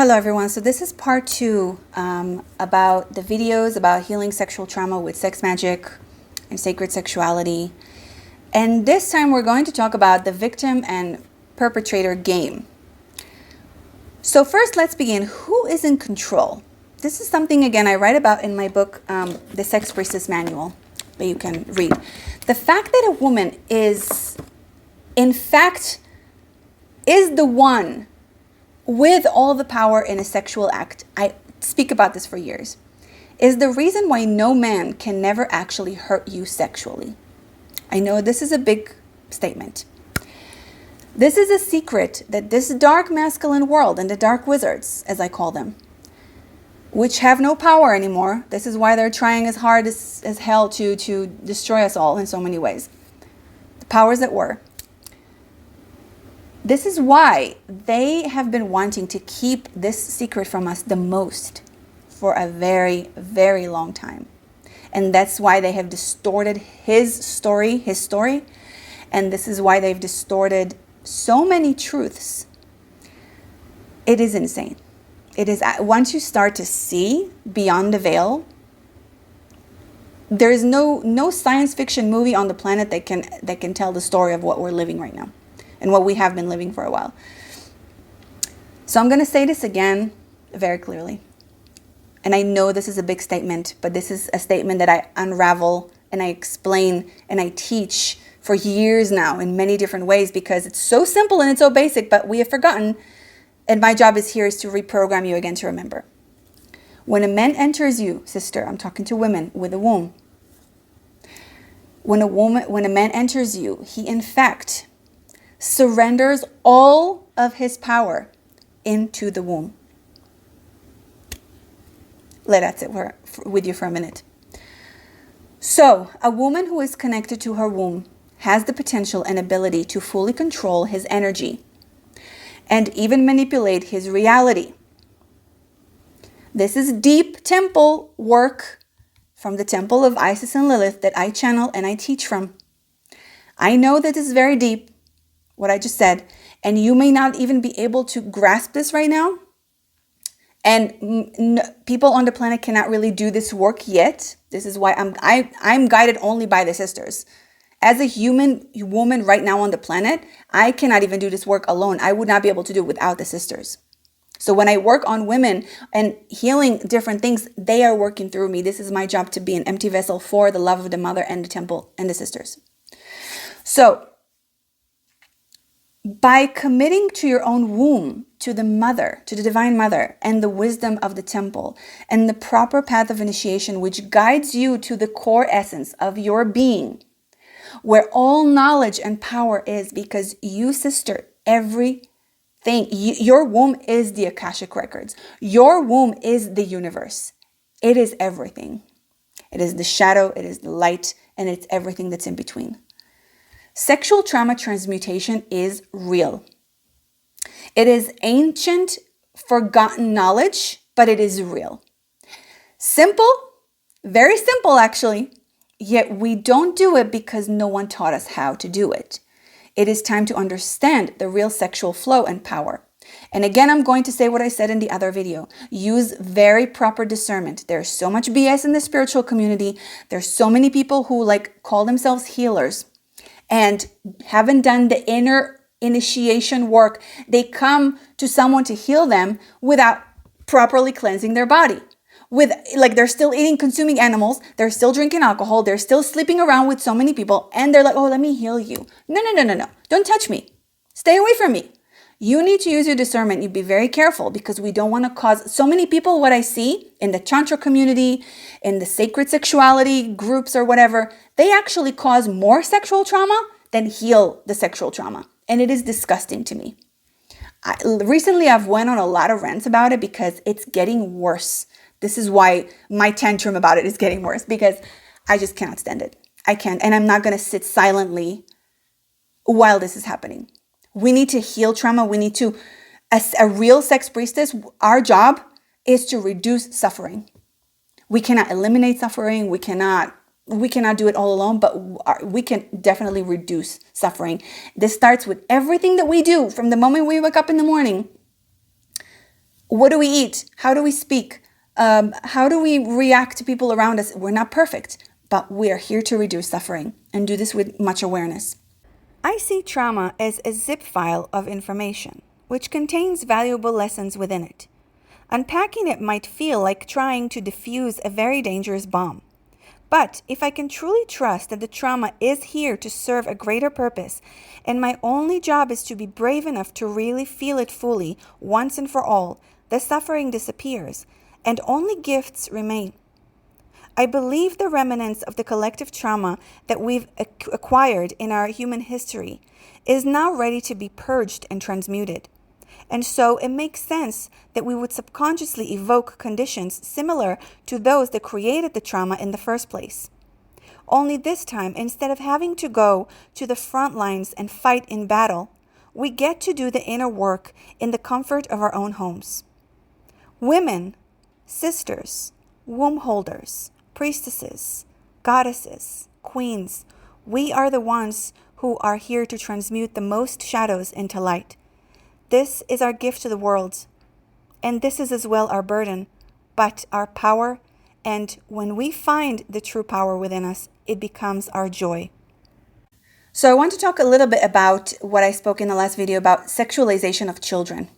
Hello everyone, so this is part 2 about the videos about healing sexual trauma with sex magic and sacred sexuality. And this time we're going to talk about the victim and perpetrator game. So first let's begin. Who is in control? This is something, again, I write about in my book, The Sex Priestess Manual, that you can read. The fact that a woman is, in fact, is the one with all the power in a sexual act, I speak about this for years, is the reason why no man can never actually hurt you sexually. I know this is a big statement. This is a secret that this dark masculine world and the dark wizards, as I call them, which have no power anymore. This is why they're trying as hard as hell to destroy us all in so many ways. The powers that were. This is why they have been wanting to keep this secret from us the most for a very, very long time. And that's why they have distorted his story. And this is why they've distorted so many truths. It is insane. It is, once you start to see beyond the veil, there is no science fiction movie on the planet that can tell the story of what we're living right now. And what we have been living for a while. So I'm going to say this again very clearly. And I know this is a big statement, but this is a statement that I unravel and I explain and I teach for years now in many different ways because it's so simple and it's so basic, but we have forgotten. And my job is to reprogram you again to remember. When a man enters you, sister, I'm talking to women with a womb. When a man enters you, he in fact surrenders all of his power into the womb. Let that sit with you for a minute. So, a woman who is connected to her womb has the potential and ability to fully control his energy and even manipulate his reality. This is deep temple work from the temple of Isis and Lilith that I channel and I teach from. I know that this is very deep, what I just said, and you may not even be able to grasp this right now. And people on the planet cannot really do this work yet. This is why I'm guided only by the sisters. As a human woman right now on the planet, I cannot even do this work alone. I would not be able to do it without the sisters. So when I work on women and healing different things, they are working through me. This is my job, to be an empty vessel for the love of the mother and the temple and the sisters. So by committing to your own womb, to the mother, to the divine mother, and the wisdom of the temple, and the proper path of initiation, which guides you to the core essence of your being, where all knowledge and power is, because you, sister, everything, your womb is the Akashic records. Your womb is the universe. It is everything. It is the shadow, it is the light, and it's everything that's in between. Sexual trauma transmutation is real. It is ancient, forgotten knowledge, but it is real. Simple, very simple actually, yet we don't do it because no one taught us how to do it. It is time to understand the real sexual flow and power. And again, I'm going to say what I said in the other video. Use very proper discernment. There's so much BS in the spiritual community. There's so many people who call themselves healers and haven't done the inner initiation work. They come to someone to heal them without properly cleansing their body. They're still consuming animals. They're still drinking alcohol. They're still sleeping around with so many people. And they're like, oh, let me heal you. No. Don't touch me. Stay away from me. You need to use your discernment. You be very careful because we don't want to cause so many people. What I see in the Tantra community, in the sacred sexuality groups or whatever, they actually cause more sexual trauma than heal the sexual trauma. And it is disgusting to me. Recently, I've went on a lot of rants about it because it's getting worse. This is why my tantrum about it is getting worse, because I just cannot stand it. I can't. And I'm not going to sit silently while this is happening. We need to heal trauma. We need to, as a real sex priestess, our job is to reduce suffering. We cannot eliminate suffering. We cannot do it all alone, but we can definitely reduce suffering. This starts with everything that we do from the moment we wake up in the morning What do we eat? How do we speak? How do we react to people around us? We're not perfect, but we are here to reduce suffering and do this with much awareness. I see trauma as a zip file of information, which contains valuable lessons within it. Unpacking it might feel like trying to defuse a very dangerous bomb. But if I can truly trust that the trauma is here to serve a greater purpose, and my only job is to be brave enough to really feel it fully once and for all, the suffering disappears, and only gifts remain. I believe the remnants of the collective trauma that we've acquired in our human history is now ready to be purged and transmuted. And so it makes sense that we would subconsciously evoke conditions similar to those that created the trauma in the first place. Only this time, instead of having to go to the front lines and fight in battle, we get to do the inner work in the comfort of our own homes. Women, sisters, womb holders, priestesses, goddesses, queens, we are the ones who are here to transmute the most shadows into light. This is our gift to the world, and this is as well our burden, but our power, and when we find the true power within us, it becomes our joy. So I want to talk a little bit about what I spoke in the last video about sexualization of children.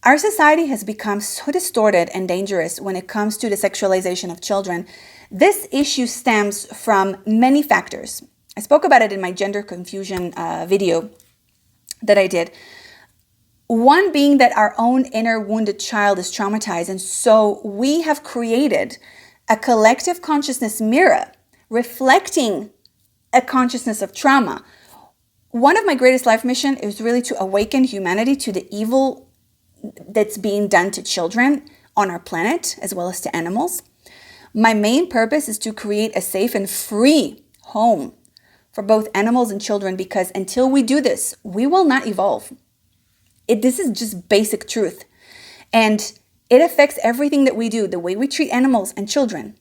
Our society has become so distorted and dangerous when it comes to the sexualization of children. This issue stems from many factors. I spoke about it in my gender confusion video that I did. One being that our own inner wounded child is traumatized, and so we have created a collective consciousness mirror reflecting a consciousness of trauma. One of my greatest life mission is really to awaken humanity to the evil that's being done to children on our planet as well as to animals. My main purpose is to create a safe and free home for both animals and children, because until we do this, we will not evolve. This is just basic truth. And it affects everything that we do. The way we treat animals and children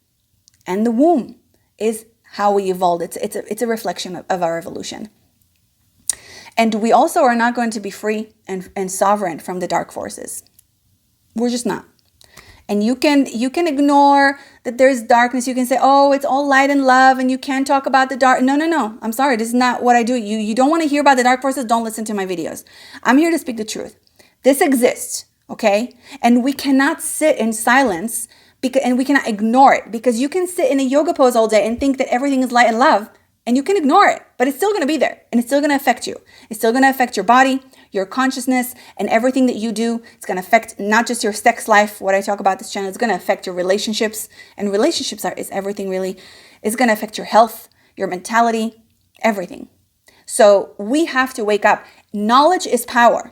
and the womb is how we evolved. It's a reflection of our evolution. And we also are not going to be free and sovereign from the dark forces. We're just not. And you can ignore that there's darkness. You can say, oh, it's all light and love, and you can't talk about the dark. No. I'm sorry. This is not what I do. You don't want to hear about the dark forces? Don't listen to my videos. I'm here to speak the truth. This exists, okay? And we cannot sit in silence and we cannot ignore it, because you can sit in a yoga pose all day and think that everything is light and love, and you can ignore it, but it's still going to be there, and it's still going to affect you. It's still going to affect your body, your consciousness, and everything that you do. It's going to affect not just your sex life, what I talk about this channel. It's going to affect your relationships, and relationships is everything really. It's going to affect your health, your mentality, everything. So we have to wake up. Knowledge is power.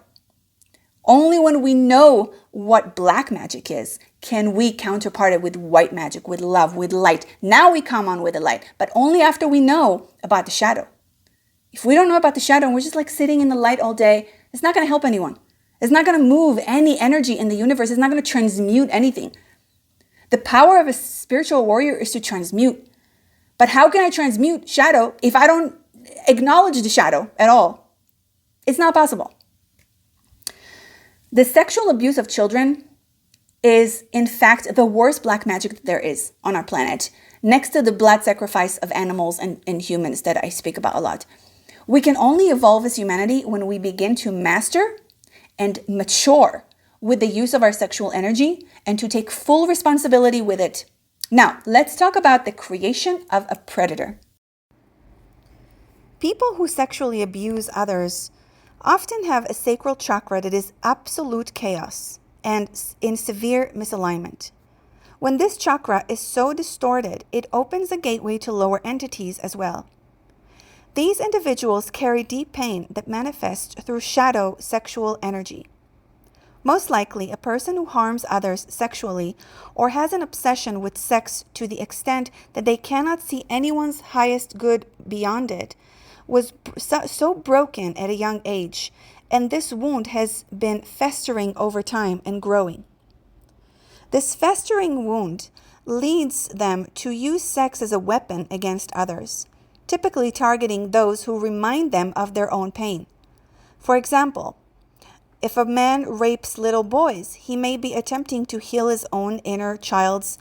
Only when we know what black magic is can we counterpart it with white magic, with love, with light. Now we come on with the light, but only after we know about the shadow. If we don't know about the shadow and we're just like sitting in the light all day, it's not going to help anyone. It's not going to move any energy in the universe. It's not going to transmute anything. The power of a spiritual warrior is to transmute. But how can I transmute shadow if I don't acknowledge the shadow at all? It's not possible. The sexual abuse of children is, in fact, the worst black magic that there is on our planet, next to the blood sacrifice of animals and humans that I speak about a lot. We can only evolve as humanity when we begin to master and mature with the use of our sexual energy and to take full responsibility with it. Now, let's talk about the creation of a predator. People who sexually abuse others often have a sacral chakra that is absolute chaos and in severe misalignment. When this chakra is so distorted, it opens a gateway to lower entities as well. These individuals carry deep pain that manifests through shadow sexual energy. Most likely, a person who harms others sexually or has an obsession with sex to the extent that they cannot see anyone's highest good beyond it was so broken at a young age, and this wound has been festering over time and growing. This festering wound leads them to use sex as a weapon against others, typically targeting those who remind them of their own pain. For example, If a man rapes little boys, he may be attempting to heal his own inner child's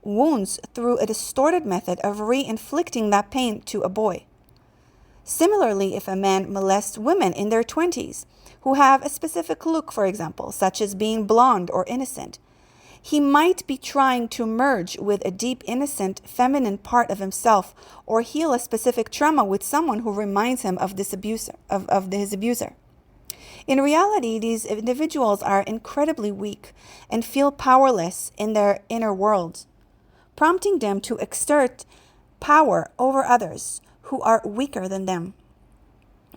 wounds through a distorted method of re-inflicting that pain to a boy. Similarly, if a man molests women in their 20s who have a specific look, for example, such as being blonde or innocent, he might be trying to merge with a deep, innocent, feminine part of himself or heal a specific trauma with someone who reminds him of his abuser. In reality, these individuals are incredibly weak and feel powerless in their inner world, prompting them to exert power over others who are weaker than them.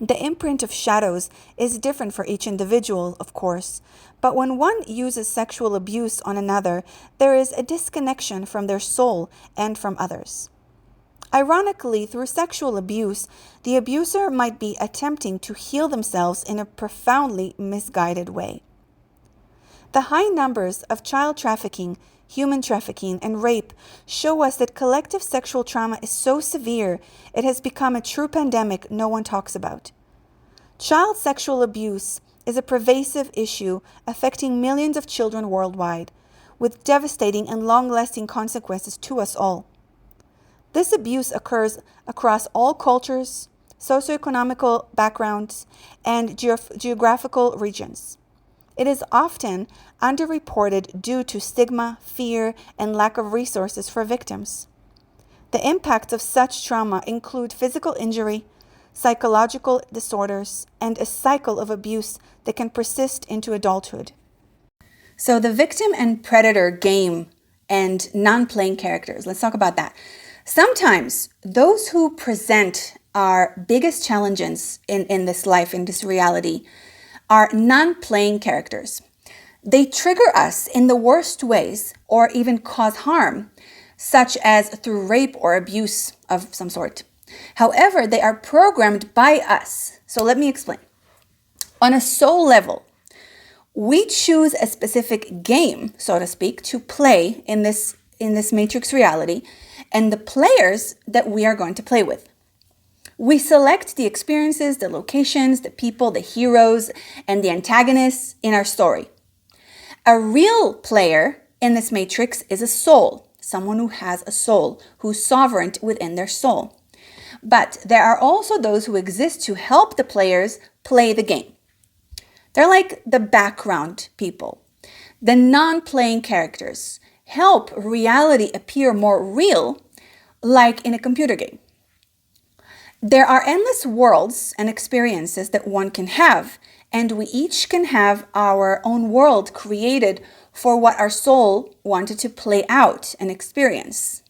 The imprint of shadows is different for each individual, of course, but when one uses sexual abuse on another, there is a disconnection from their soul and from others. Ironically, through sexual abuse, the abuser might be attempting to heal themselves in a profoundly misguided way. The high numbers of child trafficking, human trafficking, and rape show us that collective sexual trauma is so severe it has become a true pandemic no one talks about. Child sexual abuse is a pervasive issue affecting millions of children worldwide, with devastating and long-lasting consequences to us all. This abuse occurs across all cultures, socioeconomical backgrounds, and geographical regions. It is often underreported due to stigma, fear, and lack of resources for victims. The impacts of such trauma include physical injury, psychological disorders, and a cycle of abuse that can persist into adulthood. So the victim and predator game and non-playing characters, let's talk about that. Sometimes those who present our biggest challenges in this life, in this reality, are non-playing characters. They trigger us in the worst ways or even cause harm, such as through rape or abuse of some sort. However, they are programmed by us. So let me explain. On a soul level, we choose a specific game, so to speak, to play in this matrix reality, and the players that we are going to play with. We select the experiences, the locations, the people, the heroes, and the antagonists in our story. A real player in this matrix is a soul, someone who has a soul, who's sovereign within their soul. But there are also those who exist to help the players play the game. They're like the background people. The non-playing characters help reality appear more real, like in a computer game. There are endless worlds and experiences that one can have, and we each can have our own world created for what our soul wanted to play out and experience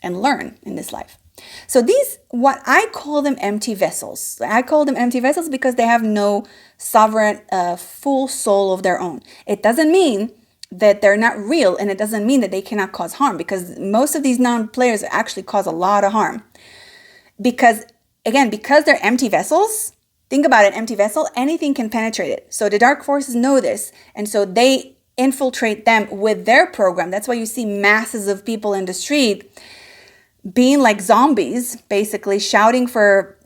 and learn in this life. So these, what I call them empty vessels. I call them empty vessels because they have no sovereign, full soul of their own. It doesn't mean that they're not real, and it doesn't mean that they cannot cause harm, because most of these non-players actually cause a lot of harm. Because they're empty vessels, think about an empty vessel, anything can penetrate it. So the dark forces know this, and so they infiltrate them with their program. That's why you see masses of people in the street being like zombies, basically shouting for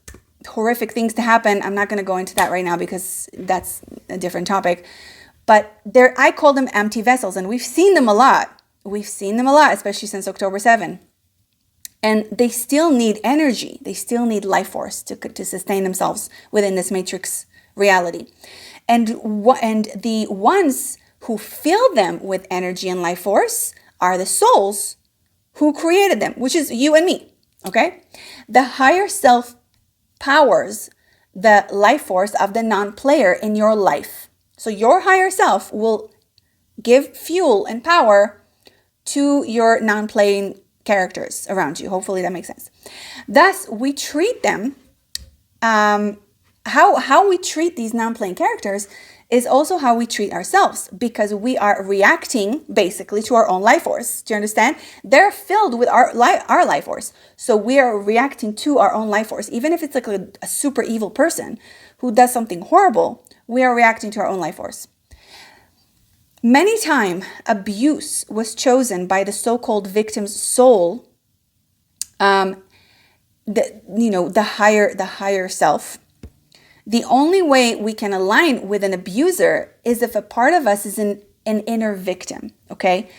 horrific things to happen. I'm not going to go into that right now because that's a different topic. But I call them empty vessels, and we've seen them a lot. We've seen them a lot, especially since October 7. And they still need energy. They still need life force to sustain themselves within this matrix reality. And the ones who fill them with energy and life force are the souls who created them, which is you and me, okay? The higher self powers the life force of the non-player in your life. So your higher self will give fuel and power to your non-playing characters around you. Hopefully that makes sense. Thus, we treat them, how we treat these non-playing characters is also how we treat ourselves, because we are reacting basically to our own life force. Do you understand? They're filled with our life force. So we are reacting to our own life force. Even if it's like a super evil person who does something horrible, we are reacting to our own life force. Many times, abuse was chosen by the so-called victim's soul, the higher self, The only way we can align with an abuser is if a part of us is an inner victim, okay?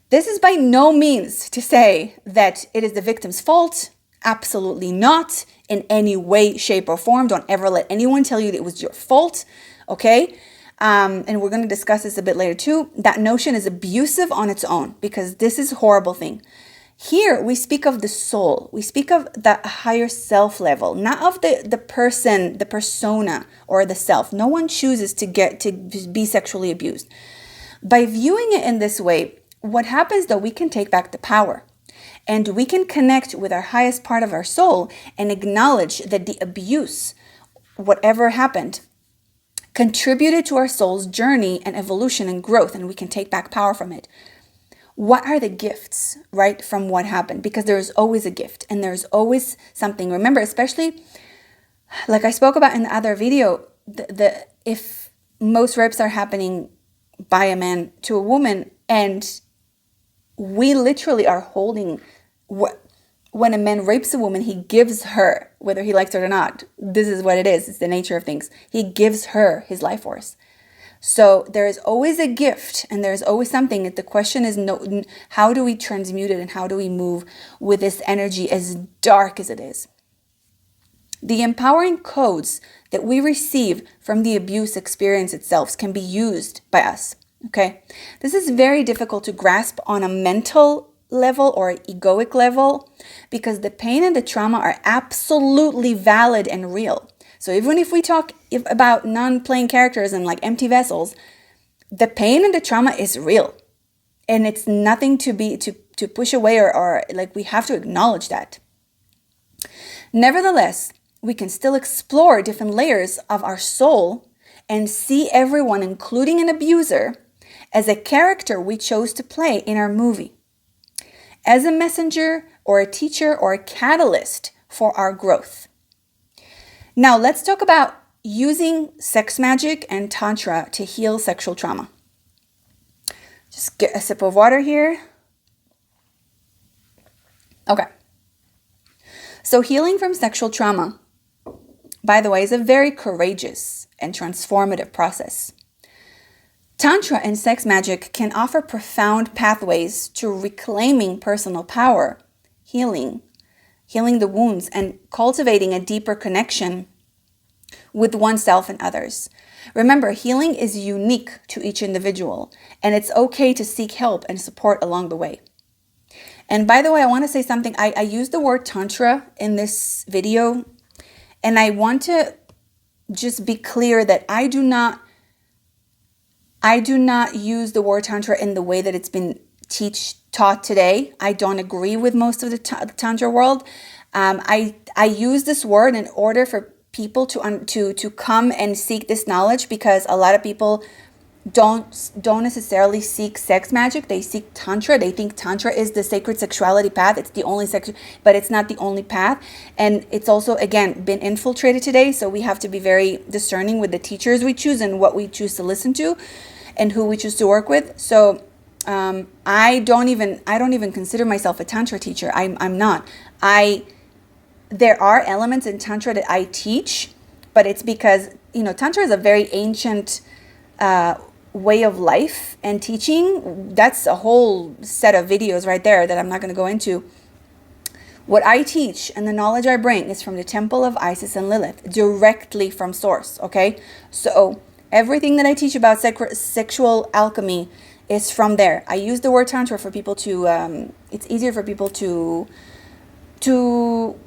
This is by no means to say that it is the victim's fault. Absolutely not in any way, shape, or form. Don't ever let anyone tell you that it was your fault, okay? And we're going to discuss this a bit later too. That notion is abusive on its own because this is a horrible thing. Here, we speak of the soul. We speak of the higher self level, not of the person, the persona, or the self. No one chooses to be sexually abused. By viewing it in this way, what happens though, we can take back the power. And we can connect with our highest part of our soul and acknowledge that the abuse, whatever happened, contributed to our soul's journey and evolution and growth, and we can take back power from it. What are the gifts, right, from what happened? Because there's always a gift and there's always something. Remember, especially like I spoke about in the other video, if most rapes are happening by a man to a woman, and we literally are holding when a man rapes a woman, he gives her, whether he likes it or not, this is what it is. It's the nature of things. He gives her his life force. So there is always a gift and there's always something. The question is, how do we transmute it and how do we move with this energy as dark as it is? The empowering codes that we receive from the abuse experience itself can be used by us. Okay, this is very difficult to grasp on a mental level or egoic level because the pain and the trauma are absolutely valid and real. So even if we talk about non-playing characters and like empty vessels, the pain and the trauma is real. And it's nothing to push away or like we have to acknowledge that. Nevertheless, we can still explore different layers of our soul and see everyone, including an abuser, as a character we chose to play in our movie, as a messenger or a teacher or a catalyst for our growth. Now, let's talk about using sex magic and Tantra to heal sexual trauma. Just get a sip of water here. Okay. So healing from sexual trauma, by the way, is a very courageous and transformative process. Tantra and sex magic can offer profound pathways to reclaiming personal power, healing the wounds, and cultivating a deeper connection with oneself and others. Remember, healing is unique to each individual, and it's okay to seek help and support along the way. And by the way, I want to say something. I use the word Tantra in this video, and I want to just be clear that I do not use the word Tantra in the way that it's been taught today. I don't agree with most of the Tantra world. I use this word in order for people to come and seek this knowledge, because a lot of people don't necessarily seek sex magic. They seek Tantra. They think Tantra is the sacred sexuality path. It's the only sex, but it's not the only path. And it's also, again, been infiltrated today. So we have to be very discerning with the teachers we choose and what we choose to listen to and who we choose to work with. So I don't even consider myself a Tantra teacher. I'm not. There are elements in Tantra that I teach, but it's because, Tantra is a very ancient way of life and teaching. That's a whole set of videos right there that I'm not going to go into. What I teach and the knowledge I bring is from the temple of Isis and Lilith, directly from source, okay? So everything that I teach about sexual alchemy is from there. I use the word Tantra for people to, it's easier for people to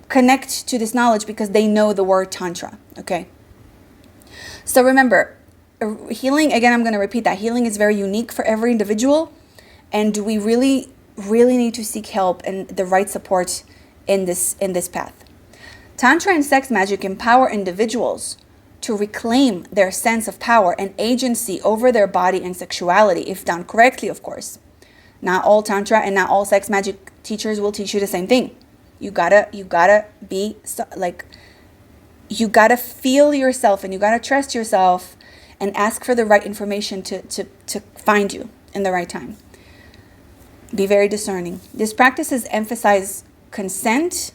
connect to this knowledge because they know the word Tantra, okay? So remember, healing, again, I'm going to repeat that. Healing is very unique for every individual, and we really, really need to seek help and the right support in this path. Tantra and sex magic empower individuals to reclaim their sense of power and agency over their body and sexuality, if done correctly, of course. Not all Tantra and not all sex magic teachers will teach you the same thing. You gotta be you gotta feel yourself, and you gotta trust yourself and ask for the right information to find you in the right time. Be very discerning. These practices emphasize consent,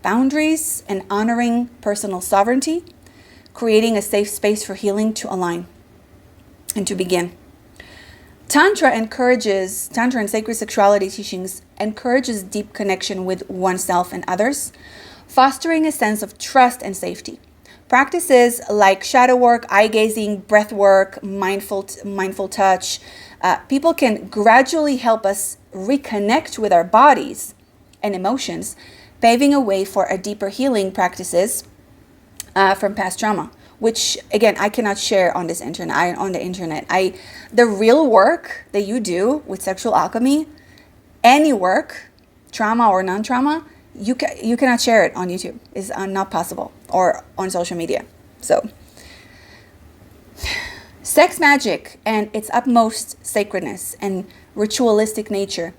boundaries, and honoring personal sovereignty, creating a safe space for healing to align and to begin. Tantra and sacred sexuality teachings encourages deep connection with oneself and others, fostering a sense of trust and safety. Practices like shadow work, eye gazing, breath work, mindful touch, people can gradually help us reconnect with our bodies and emotions, paving a way for a deeper healing practices from past trauma, which again I cannot share on this internet. The real work that you do with sexual alchemy, any work, trauma or non-trauma, you cannot share it on YouTube. It's not possible, or on social media. So, sex magic and its utmost sacredness and ritualistic nature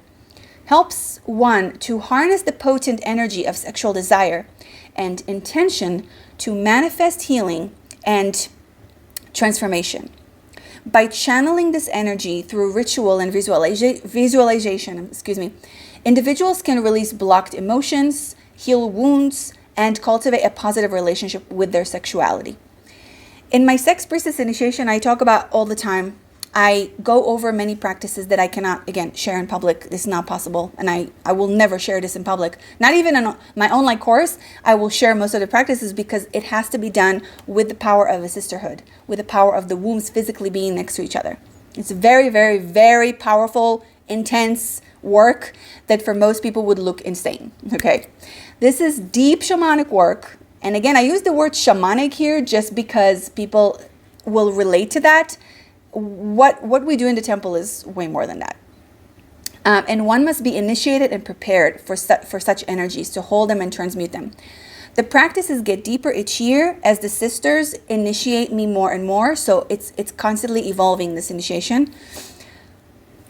helps one to harness the potent energy of sexual desire and intention to manifest healing and transformation. By channeling this energy through ritual and visualization, individuals can release blocked emotions, heal wounds, and cultivate a positive relationship with their sexuality. In my Sex Priestess initiation, I talk about all the time. I go over many practices that I cannot, again, share in public. This is not possible. And I will never share this in public. Not even in my online course, I will share most of the practices because it has to be done with the power of a sisterhood, with the power of the wombs physically being next to each other. It's very, very, very powerful, intense work that for most people would look insane. Okay. This is deep shamanic work. And again, I use the word shamanic here just because people will relate to that. What we do in the temple is way more than that. And one must be initiated and prepared for such energies to hold them and transmute them. The practices get deeper each year as the sisters initiate me more and more. So it's constantly evolving, this initiation.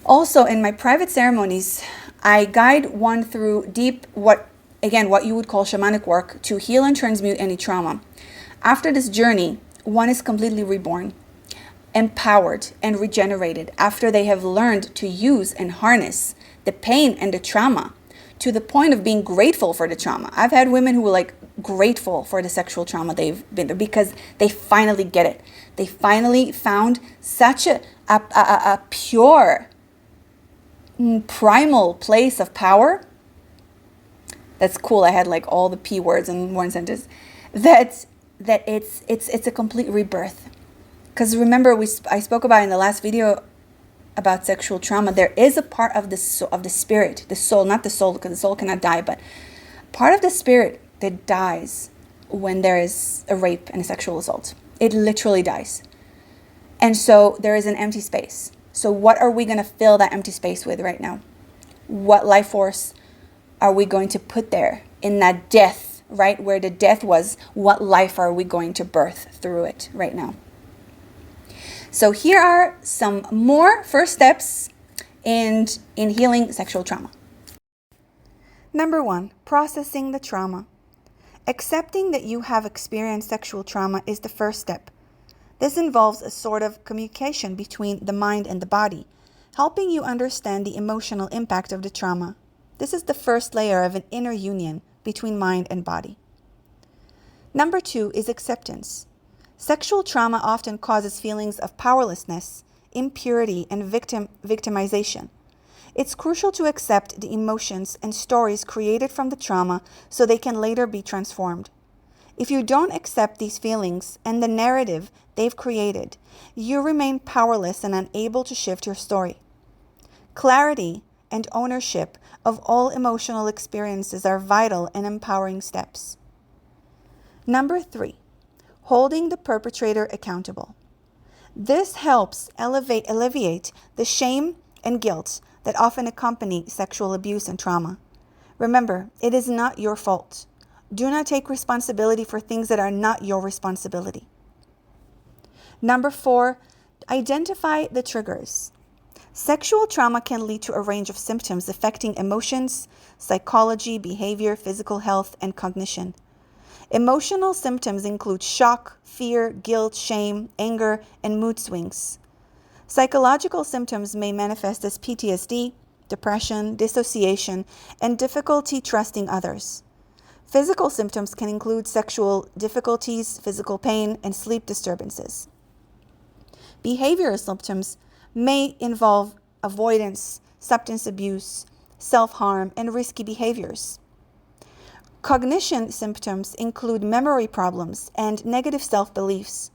Also, in my private ceremonies, I guide one through deep, what you would call shamanic work to heal and transmute any trauma. After this journey, one is completely reborn, empowered and regenerated after they have learned to use and harness the pain and the trauma to the point of being grateful for the trauma. I've had women who were grateful for the sexual trauma they've been through because they finally get it. They finally found such a pure, primal place of power. That's cool. I had all the P words in one sentence. That it's a complete rebirth. Because remember, I spoke about in the last video about sexual trauma. There is a part of the spirit, the soul, not the soul, because the soul cannot die, but part of the spirit that dies when there is a rape and a sexual assault. It literally dies. And so there is an empty space. So what are we going to fill that empty space with right now? What life force are we going to put there in that death, right? Where the death was, what life are we going to birth through it right now? So here are some more first steps in healing sexual trauma. Number 1, processing the trauma. Accepting that you have experienced sexual trauma is the first step. This involves a sort of communication between the mind and the body, helping you understand the emotional impact of the trauma. This is the first layer of an inner union between mind and body. Number 2 is acceptance. Sexual trauma often causes feelings of powerlessness, impurity, and victimization. It's crucial to accept the emotions and stories created from the trauma so they can later be transformed. If you don't accept these feelings and the narrative they've created, you remain powerless and unable to shift your story. Clarity and ownership of all emotional experiences are vital and empowering steps. Number 3. Holding the perpetrator accountable. This helps alleviate the shame and guilt that often accompany sexual abuse and trauma. Remember, it is not your fault. Do not take responsibility for things that are not your responsibility. Number 4, identify the triggers. Sexual trauma can lead to a range of symptoms affecting emotions, psychology, behavior, physical health, and cognition. Emotional symptoms include shock, fear, guilt, shame, anger, and mood swings. Psychological symptoms may manifest as PTSD, depression, dissociation, and difficulty trusting others. Physical symptoms can include sexual difficulties, physical pain, and sleep disturbances. Behavioral symptoms may involve avoidance, substance abuse, self-harm, and risky behaviors. Cognition symptoms include memory problems and negative self-beliefs.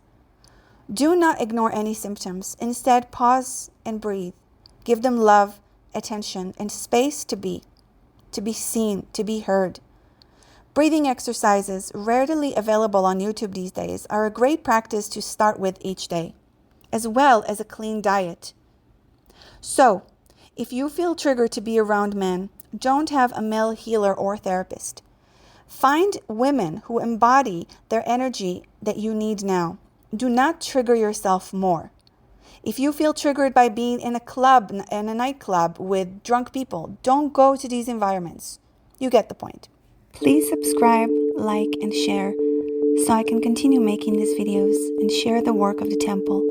Do not ignore any symptoms. Instead, pause and breathe. Give them love, attention, and space to be seen, to be heard. Breathing exercises, readily available on YouTube these days, are a great practice to start with each day, as well as a clean diet. So, if you feel triggered to be around men, don't have a male healer or therapist. Find women who embody their energy that you need now. Do not trigger yourself more. If you feel triggered by being in a nightclub with drunk people, don't go to these environments. You get the point. Please subscribe, like, and share so I can continue making these videos and share the work of the temple.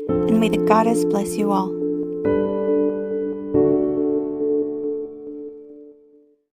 And may the goddess bless you all.